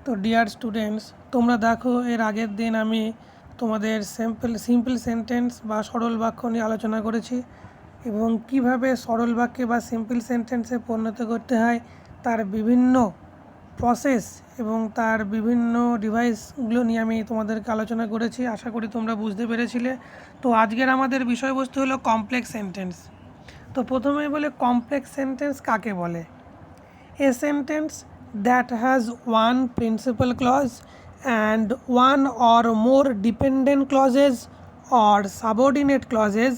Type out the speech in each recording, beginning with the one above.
তো dear students, তোমরা দেখো এর আগের দিন আমি তোমাদের সিম্পল সেন্টেন্স বা সরল বাক্য নিয়ে আলোচনা করেছি এবং কিভাবে সরল বাক্যে বা সিম্পল সেন্টেন্সে পরিণত করতে হয় তার বিভিন্ন প্রসেস এবং তার বিভিন্ন ডিভাইসগুলো নিয়ে আমি তোমাদেরকে আলোচনা করেছি। আশা করি তোমরা বুঝতে পেরেছিলে। তো আজকের আমাদের বিষয়বস্তু হলো কমপ্লেক্স সেন্টেন্স। তো প্রথমেই বলে কমপ্লেক্স সেন্টেন্স কাকে বলে। A sentence that has one principal clause and one or more dependent clauses or subordinate clauses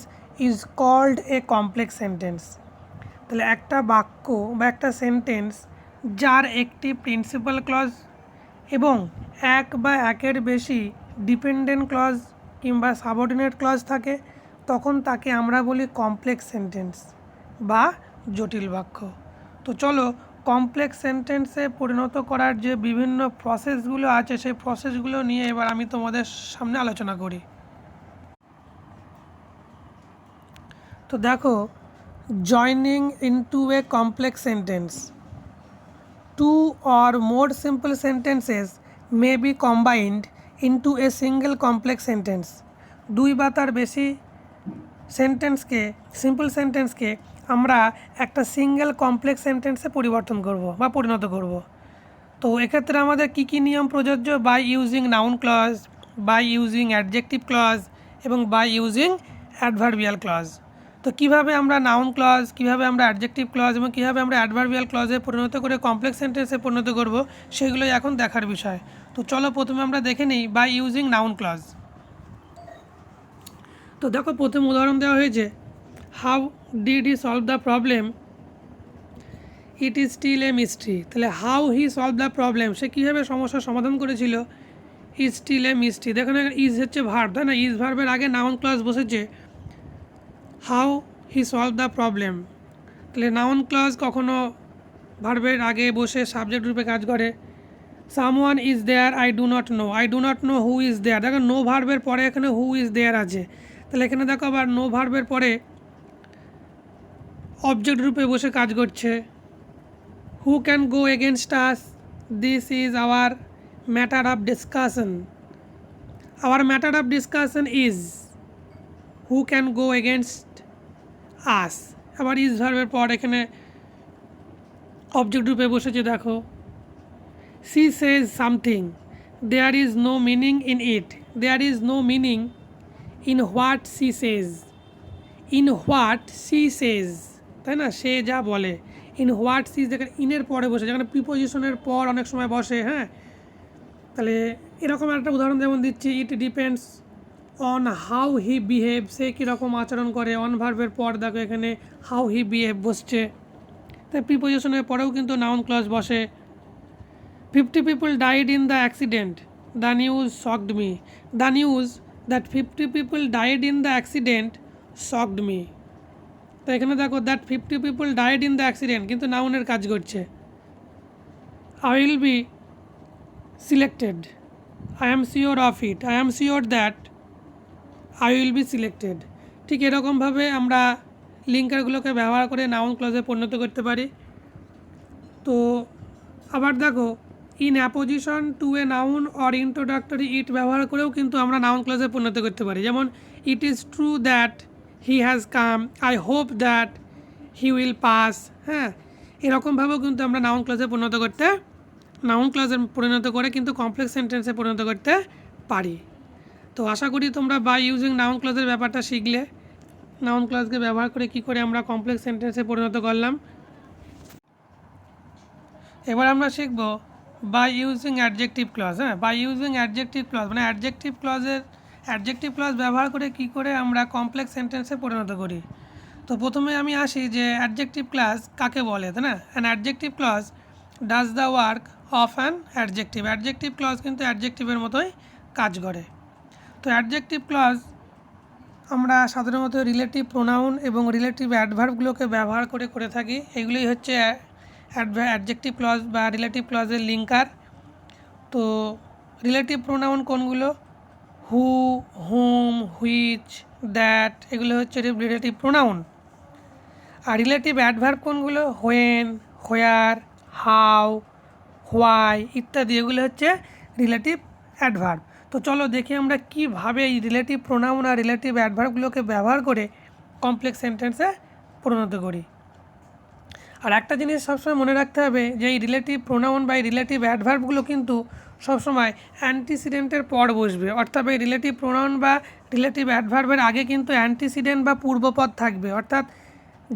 is called a complex sentence. তাহলে একটা বাক্য বা একটা সেন্টেন্স যার একটি প্রিন্সিপাল ক্লজ এবং এক বা একের বেশি ডিপেন্ডেন্ট ক্লজ কিংবা সাবঅর্ডিনেট ক্লজ থাকে, তখন তাকে আমরা বলি কমপ্লেক্স সেন্টেন্স বা জটিল বাক্য। তো চলো কমপ্লেক্স সেন্টেন্সে পরিণত করার যে বিভিন্ন প্রসেসগুলো আছে সেই প্রসেসগুলো নিয়ে এবার আমি তোমাদের সামনে আলোচনা করি। তো দেখো, joining into a complex sentence, two or more simple sentences may be combined into a single complex sentence. দুই বা তার বেশি সেন্টেন্সকে, সিম্পল সেন্টেন্সকে আমরা একটা সিঙ্গেল কমপ্লেক্স সেন্টেন্সে পরিবর্তন করব বা পরিণত করব। তো এক্ষেত্রে আমাদের কী কী নিয়ম প্রযোজ্য? By using noun clause, by using adjective clause এবং বাই ইউজিং অ্যাডভার্বিয়াল ক্লজ। তো কীভাবে আমরা নাউন ক্লজ, কীভাবে আমরা অ্যাডজেক্টিভ ক্লজ এবং কীভাবে আমরা অ্যাডভার্বিয়াল ক্লজে পরিণত করে কমপ্লেক্স সেন্টেন্সে পরিণত করব, সেগুলোই এখন দেখার বিষয়। তো চলো প্রথমে আমরা দেখে নিই বাই ইউজিং নাউন ক্লজ। তো দেখো প্রথম উদাহরণ দেওয়া হয়েছে, how did he solve the problem, it is still a mystery. তাহলে how he solve the problem, সে কীভাবে সমস্যার সমাধান করেছিল, ইজ স্টিল এ মিস্ট্রি। দেখুন ইজ হচ্ছে ভার্ব, তাই না? ইজ ভার্বের আগে নাউন ক্লজ বসেছে, how he solve the problem. তাহলে নাউন ক্লজ কখনো ভার্বের আগে বসে সাবজেক্ট রূপে কাজ করে। Someone is there, I do not know, I do not know who is there. দেখো নো ভার্বের পরে এখানে হু ইজ দেয়ার আছে। তাহলে এখানে দেখো আবার নো ভার্বের পরে অবজেক্ট রূপে বসে কাজ করছে। Who can go against us, this is our matter of discussion. Our matter of discussion is who can go against us. আবার ইজ ভার্বের পর এখানে অবজেক্ট রূপে বসেছে। দেখো she says something, there is no meaning in it, there is no meaning in what she says, in what she says, তাই না? সে যা বলে। ইন হোয়াট সি, যেখানে ইনের পরে বসে, যেখানে প্রিপোজিশনের পর অনেক সময় বসে। হ্যাঁ, তাহলে এরকম একটা উদাহরণ যেমন দিচ্ছি, it depends on how he behave, সে কীরকম আচরণ করে। অন ভার্বের পর দেখো এখানে হাউ হি বিহেভ বসছে, তাই প্রিপোজিশনের পরেও কিন্তু নাউন ক্লজ বসে। 50 people died in the accident, the news shocked me, the news that 50 people died in the accident shocked me। তো এখানে দেখো that 50 people died in the accident কিন্তু নাউনের কাজ করছে। I will be selected, I am sure of it, I am sure that I will be selected। ঠিক এরকমভাবে আমরা লিঙ্কারগুলোকে ব্যবহার করে নাউন ক্লজে পরিণত করতে পারি। তো আবার দেখো in apposition to a noun or introductory it ব্যবহার করেও কিন্তু আমরা নাউন ক্লজে পরিণত করতে পারি। যেমন it is true that he has come, I hope that he will pass. হ্যাঁ, এরকমভাবেও কিন্তু আমরা নাউন ক্লজে পরিণত করতে, নাউন ক্লজে পরিণত করে কিন্তু কমপ্লেক্স সেন্টেন্সে পরিণত করতে পারি। তো আশা করি তোমরা বাই ইউজিং নাউন ক্লজের ব্যাপারটা শিখলে, নাউন ক্লজকে ব্যবহার করে কী করে আমরা কমপ্লেক্স সেন্টেন্সে পরিণত করলাম। এবার আমরা শিখব বাই ইউজিং অ্যাডজেক্টিভ ক্লজ। হ্যাঁ, বাই ইউজিং অ্যাডজেক্টিভ ক্লজ মানে অ্যাডজেক্টিভ ক্লজ ব্যবহার করে কী করে আমরা কমপ্লেক্স সেন্টেন্সে পরিণত করি। তো প্রথমে আমি আসি যে অ্যাডজেক্টিভ ক্লজ কাকে বলে, তাই না? An adjective clause does the work of an adjective. Adjective clause কিন্তু অ্যাডজেক্টিভের মতোই কাজ করে। তো অ্যাডজেক্টিভ ক্লজ আমরা সাধারণত রিলেটিভ প্রোনাউন এবং রিলেটিভ অ্যাডভার্বগুলোকে ব্যবহার করে করে থাকি। এগুলোই হচ্ছে অ্যাডজেক্টিভ ক্লজ বা রিলেটিভ ক্লজের লিঙ্কার। তো রিলেটিভ প্রোনাউন কোনগুলো? হু, হুম, হুইচ, দ্যাট, এগুলো হচ্ছে রিলেটিভ প্রোনাউন। আর রিলেটিভ অ্যাডভার্ব কোনগুলো? হোয়েন, হোয়ার, হাউ, হোয়াই ইত্যাদি, এগুলো হচ্ছে রিলেটিভ অ্যাডভার্ব। তো চলো দেখি আমরা কীভাবে এই রিলেটিভ প্রোনাউন আর রিলেটিভ অ্যাডভার্বগুলোকে ব্যবহার করে কমপ্লেক্স সেন্টেন্সে পরিণত করি। আর একটা জিনিস সবসময় মনে রাখতে হবে যে এই রিলেটিভ প্রোনাউন বা এই রিলেটিভ অ্যাডভার্বগুলো কিন্তু সবসময় অ্যান্টিসিডেন্টের পর বসবে, অর্থাৎ এই রিলেটিভ প্রোনাউন বা রিলেটিভ অ্যাডভার্বের আগে কিন্তু অ্যান্টিসিডেন্ট বা পূর্বপদ থাকবে, অর্থাৎ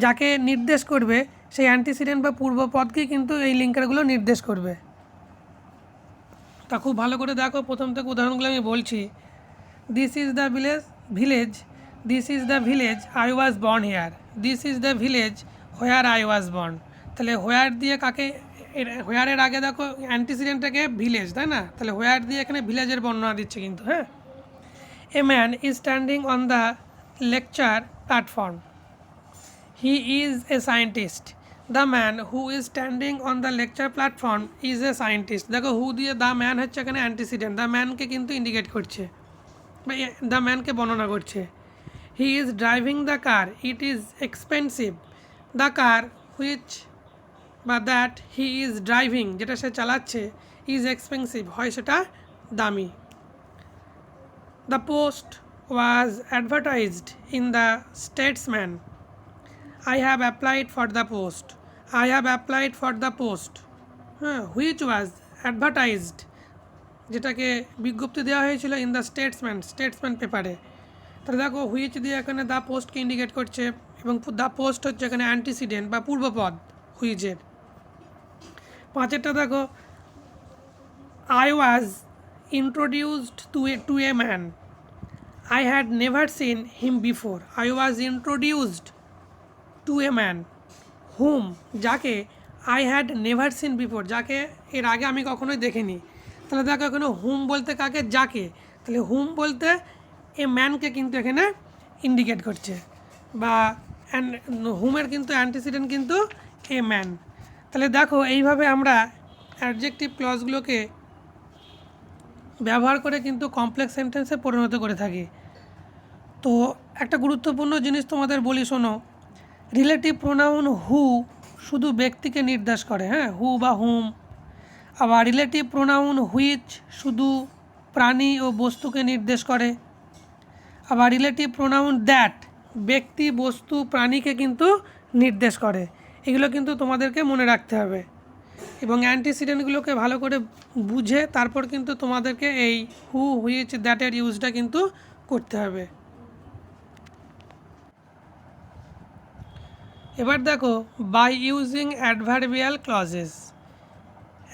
যাকে নির্দেশ করবে সেই অ্যান্টিসিডেন্ট বা পূর্বপদকেই কিন্তু এই লিঙ্কারগুলো নির্দেশ করবে। তা খুব ভালো করে দেখো, প্রথম থেকে উদাহরণগুলো আমি বলছি। This is the village this is the village I was born here, this is the village where I was born. তাহলে হোয়ার দিয়ে কাকে, হোয়ারের আগে দেখো অ্যান্টিসিডেন্টটাকে ভিলেজ, তাই না? তাহলে হোয়ার দিয়ে এখানে ভিলেজের বর্ণনা দিচ্ছে কিন্তু। হ্যাঁ, a man is standing on the lecture platform, he is a scientist, the man who is standing on the lecture platform is a scientist. দেখো হু দিয়ে দ্য ম্যান হচ্ছে এখানে অ্যান্টিসিডেন্ট, দ্য ম্যানকে কিন্তু ইন্ডিকেট করছে বা দ্য ম্যানকে বর্ণনা করছে। He is driving the car, it is expensive, the car which বা দ্যাট হি ইজ ড্রাইভিং, যেটা সে চালাচ্ছে, ইজ এক্সপেন্সিভ, হয় সেটা দামি। The post was advertised in the Statesman, I have applied for the post, I have applied for the post, হ্যাঁ, which was advertised, যেটাকে বিজ্ঞপ্তি দেওয়া হয়েছিল ইন দ্য স্টেটসম্যান পেপারে। তাহলে দেখো হুইচ দিয়ে এখানে দ্য পোস্টকে ইন্ডিকেট করছে এবং দ্য পোস্ট হচ্ছে এখানে অ্যান্টিসিডেন্ট বা পূর্বপদ হুইচের। পাঁচেরটা দেখো, I was introduced to a man, I had never seen him before, I was introduced to a man whom, যাকে I had never seen before, যাকে এর আগে আমি কখনোই দেখিনি। তাহলে দেখো এখানে হুম বলতে কাকে, যাকে, তাহলে হুম বলতে এ ম্যানকে কিন্তু এখানে ইন্ডিকেট করছে, বা হুমের কিন্তু অ্যান্টিসিডেন্ট কিন্তু এ ম্যান। তাহলে দেখো এইভাবে আমরা অ্যাডজেক্টিভ ক্লজগুলোকে ব্যবহার করে কিন্তু কমপ্লেক্স সেন্টেন্সে পরিণত করে থাকি। তো একটা গুরুত্বপূর্ণ জিনিস তোমাদের বলি, শোনো। রিলেটিভ প্রোনাউন হু শুধু ব্যক্তিকে নির্দেশ করে, হ্যাঁ, হু বা হুম। আবার রিলেটিভ প্রোনাউন হুইচ শুধু প্রাণী ও বস্তুকে নির্দেশ করে। আবার রিলেটিভ প্রোনাউন দ্যাট ব্যক্তি, বস্তু, প্রাণীকে কিন্তু নির্দেশ করে। এগুলো কিন্তু তোমাদেরকে মনে রাখতে হবে এবং অ্যান্টিসিডেন্টগুলোকে ভালো করে বুঝে তারপর কিন্তু তোমাদেরকে এই হু, হুইচ, দ্যাটের ইউজটা কিন্তু করতে হবে। এবার দেখো, by using adverbial clauses,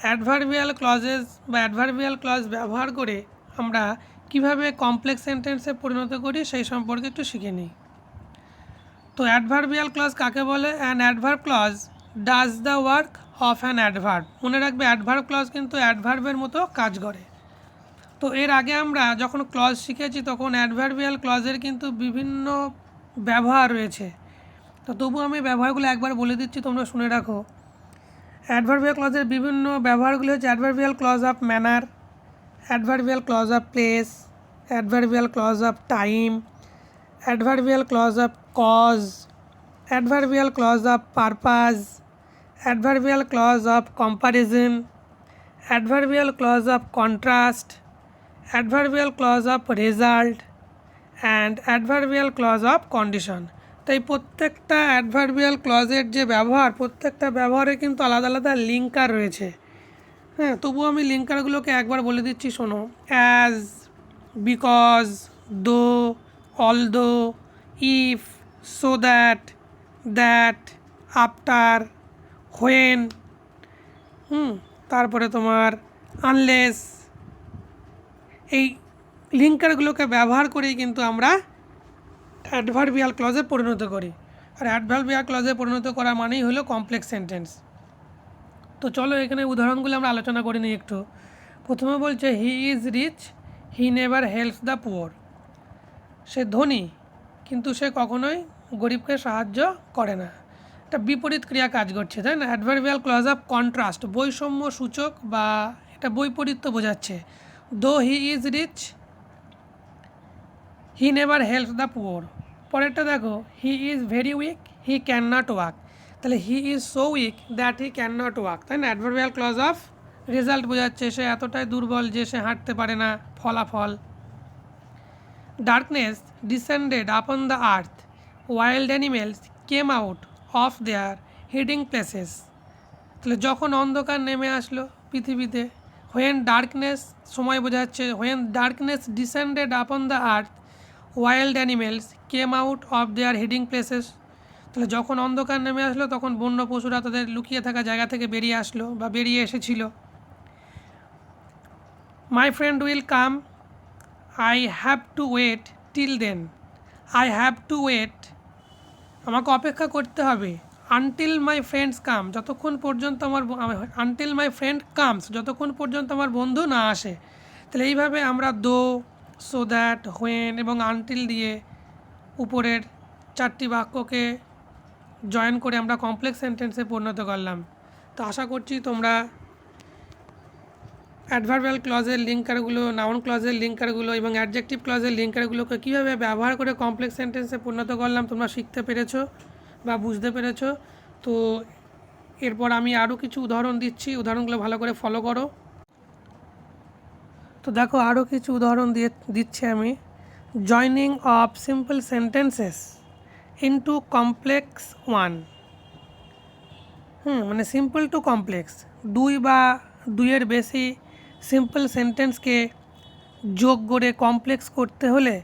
adverbial clauses বা অ্যাডভার্বিয়াল ক্লজ ব্যবহার করে আমরা কিভাবে কমপ্লেক্স সেন্টেন্সে পরিণত করি সেই সম্পর্কে একটু শিখে নিই। তো অ্যাডভার্বিয়াল ক্লজ কাকে বলে? An adverb clause does the work of an adverb. মনে রাখবে অ্যাডভার্ব ক্লজ কিন্তু অ্যাডভার্বের মতো কাজ করে। তো এর আগে আমরা যখন ক্লজ শিখেছি তখন অ্যাডভার্বিয়াল ক্লজের কিন্তু বিভিন্ন ব্যবহার রয়েছে। তো তবু আমি ব্যবহারগুলো একবার বলে দিচ্ছি, তোমরা শুনে রাখো। অ্যাডভার্বিয়াল ক্লজের বিভিন্ন ব্যবহারগুলো হচ্ছে adverbial clause of manner, adverbial clause of place, adverbial clause of time, adverbial clause of cause, adverbial clause of purpose, adverbial clause of comparison, adverbial clause of contrast, adverbial clause of result and adverbial clause of condition. তাই প্রত্যেকটা adverbial ক্লজের যে ব্যবহার, প্রত্যেকটা ব্যবহারে কিন্তু আলাদা আলাদা linker রয়েছে। হ্যাঁ, তবুও আমি লিঙ্কারগুলোকে একবার বলে দিচ্ছি, শোনো। অ্যাজ, বিকজ, দো, although, if, so that, after, when, তারপরে তোমার আনলেস। এই লিঙ্কারগুলোকে ব্যবহার করেই কিন্তু আমরা অ্যাডভার্বিয়াল ক্লজে পরিণত করি। আর অ্যাডভার্বিয়াল ক্লজে পরিণত করা মানেই হলো কমপ্লেক্স সেন্টেন্স। তো চলো এখানে উদাহরণগুলো আমরা আলোচনা করে নিই একটু। প্রথমে বলছে he is rich, he never helps the poor. সে ধনী কিন্তু সে কখনোই গরিবকে সাহায্য করে না। একটা বিপরীত ক্রিয়া কাজ করছে, তাই না? অ্যাডভার্বিয়াল ক্লজ অফ কন্ট্রাস্ট, বৈষম্য সূচক বা এটা বৈপরীত্য বোঝাচ্ছে। Though he is rich, he never helps the poor. পরেরটা দেখো, he is very weak, he can not walk. তাহলে he is so weak that he can not walk, তাই না? অ্যাডভার্বিয়াল ক্লজ অফ রেজাল্ট বোঝাচ্ছে সে এতটাই দুর্বল যে সে হাঁটতে পারে না, ফলাফল। Darkness descended upon the earth, wild animals came out of their hiding places. তাহলে যখন অন্ধকার নেমে আসলো পৃথিবীতে, হোয়েন ডার্কনেস সময় বোঝাচ্ছে, when darkness descended upon the earth wild animals came out of their hiding places. তাহলে যখন অন্ধকার নেমে আসলো তখন বন্য পশুরা তাদের লুকিয়ে থাকা জায়গা থেকে বেরিয়ে আসলো বা বেরিয়ে এসেছিল। My friend will come, I have to wait till then. I have to wait, আমাকে অপেক্ষা করতে হবে। আনটিল মাই ফ্রেন্ডস কাম, যতক্ষণ পর্যন্ত আনটিল মাই ফ্রেন্ড কামস, যতক্ষণ পর্যন্ত আমার বন্ধু না আসে। তাহলে এইভাবে আমরা দো, সো দ্যাট, হোয়েন এবং আনটিল দিয়ে উপরের 4টি বাক্যকে জয়েন করে আমরা কমপ্লেক্স সেন্টেন্সে পরিণত করলাম। তো আশা করছি তোমরা অ্যাডভার্বিয়াল ক্লজের লিঙ্কারগুলো, নাউন ক্লজের লিঙ্কারগুলো এবং অ্যাডজেক্টিভ ক্লজের লিঙ্কারগুলোকে কীভাবে ব্যবহার করে কমপ্লেক্স সেন্টেন্সে পরিণত করলাম তোমরা শিখতে পেরেছো বা বুঝতে পেরেছো। তো এরপর আমি আরও কিছু উদাহরণ দিচ্ছি, উদাহরণগুলো ভালো করে ফলো করো। তো দেখো আরও কিছু উদাহরণ দিচ্ছি আমি। Joining of simple sentences into complex one. মানে সিম্পল টু কমপ্লেক্স, 2 বা 2-এর বেশি সিম্পল সেন্টেন্সকে যোগ করে কমপ্লেক্স করতে হলে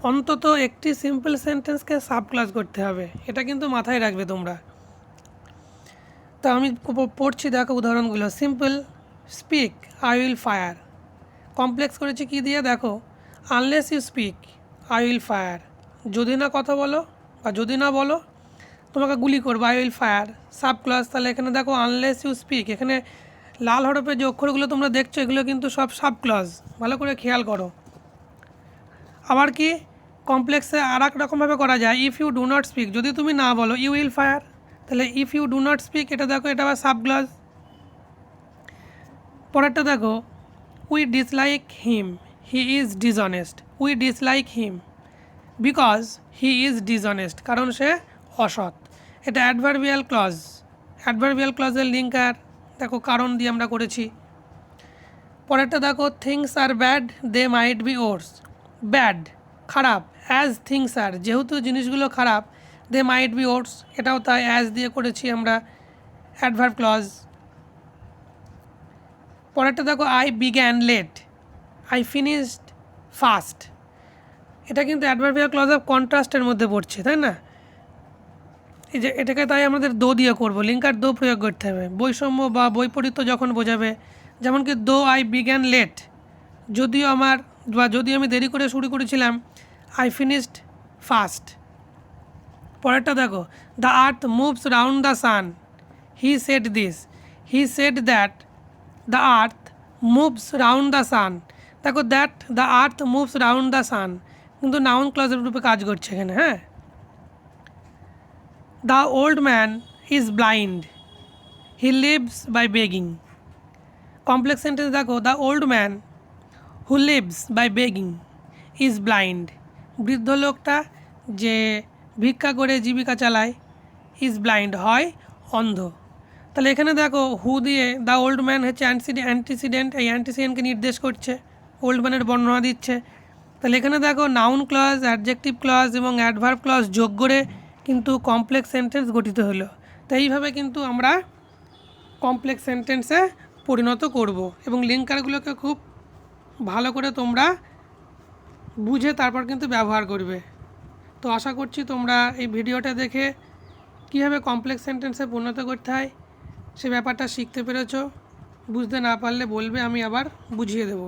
অন্তত একটি সিম্পল সেন্টেন্সকে সাবক্লাস করতে হবে, এটা কিন্তু মাথায় রাখবে তোমরা। তো আমি পড়ছি, দেখো উদাহরণগুলো। Simple, speak, I will fire. Complex করেছি কী দিয়ে দেখো, unless you speak I will fire, যদি না কথা বলো বা যদি না বলো তোমাকে গুলি করবো, আই উইল ফায়ার, সাবক্লজ। তাহলে এখানে দেখো আনলেস ইউ স্পিক, এখানে লাল হরফে যে অক্ষরগুলো তোমরা দেখছো এগুলো কিন্তু সব সাবক্লজ, ভালো করে খেয়াল করো। আবার কি কমপ্লেক্সে আর এক রকমভাবে করা যায়, if you do not speak, যদি তুমি না বলো ইউ উইল ফায়ার। তাহলে if you do not speak, এটা দেখো এটা আবার সাবক্লজ। পরেরটা দেখো, we dislike him, he is dishonest. We dislike him because he is dishonest, কারণ সে অসৎ। এটা অ্যাডভার্বিয়াল ক্লজ, অ্যাডভার্বিয়াল ক্লজের লিঙ্কার দেখো কারণ দিয়ে আমরা করেছি। পরেরটা দেখো, things are bad they might be worse. Bad খারাপ, অ্যাজ থিংস আর, যেহেতু জিনিসগুলো খারাপ, দে মাইট বি ওর্স, এটাও তাই, অ্যাজ দিয়ে করেছি আমরা অ্যাডভার্ব ক্লজ। পরেরটা দেখো, I began late, I finished fast. এটা কিন্তু অ্যাডভার্বিয়াল ক্লজ অফ কন্ট্রাস্টের মধ্যে পড়ছে, তাই না? এই যে এটাকে তাই আমাদের দো দিয়ে করবো, লিঙ্কার দো প্রয়োগ করতে হবে। বৈষম্য বা বৈপরীত্য যখন বোঝাবে, যেমন কি দো আই বিগ্যান লেট, যদিও আমি দেরি করে শুরু করেছিলাম, আই ফিনিশড ফাস্ট। পরেরটা দেখো, the earth moves round the sun, he said this, he said that the earth moves round the sun. দেখো that the earth moves round the sun কিন্তু নাউন ক্লজের রূপে কাজ করছে এখানে। হ্যাঁ, the old man is blind, he lives by begging. Complex sentence দেখো, the old man who lives by begging is blind. বৃদ্ধ লোকটা যে ভিক্ষা করে জীবিকা চালায়, ইজ ব্লাইন্ড হয় অন্ধ। তাহলে এখানে দেখো হু দিয়ে দ্য ওল্ড ম্যান হচ্ছে অ্যান্টিসিডেন্ট, এই অ্যান্টিসিডেন্টকে নির্দেশ করছে, ওল্ড ম্যানের বর্ণনা দিচ্ছে। তাহলে এখানে দেখো নাউন ক্লজ, অ্যাডজেক্টিভ ক্লজ এবং অ্যাডভার্ব ক্লজ যোগ করে কিন্তু কমপ্লেক্স সেন্টেন্স গঠিত হলো। তো এইভাবে কিন্তু আমরা কমপ্লেক্স সেন্টেন্সে পরিণত করব এবং লিঙ্কারগুলোকে খুব ভালো করে তোমরা বুঝে তারপর কিন্তু ব্যবহার করবে। তো আশা করছি তোমরা এই ভিডিওটা দেখে কীভাবে কমপ্লেক্স সেন্টেন্সে পরিণত করতে হয় সে ব্যাপারটা শিখতে পেরেছো। বুঝতে না পারলে বলবে, আমি আবার বুঝিয়ে দেবো।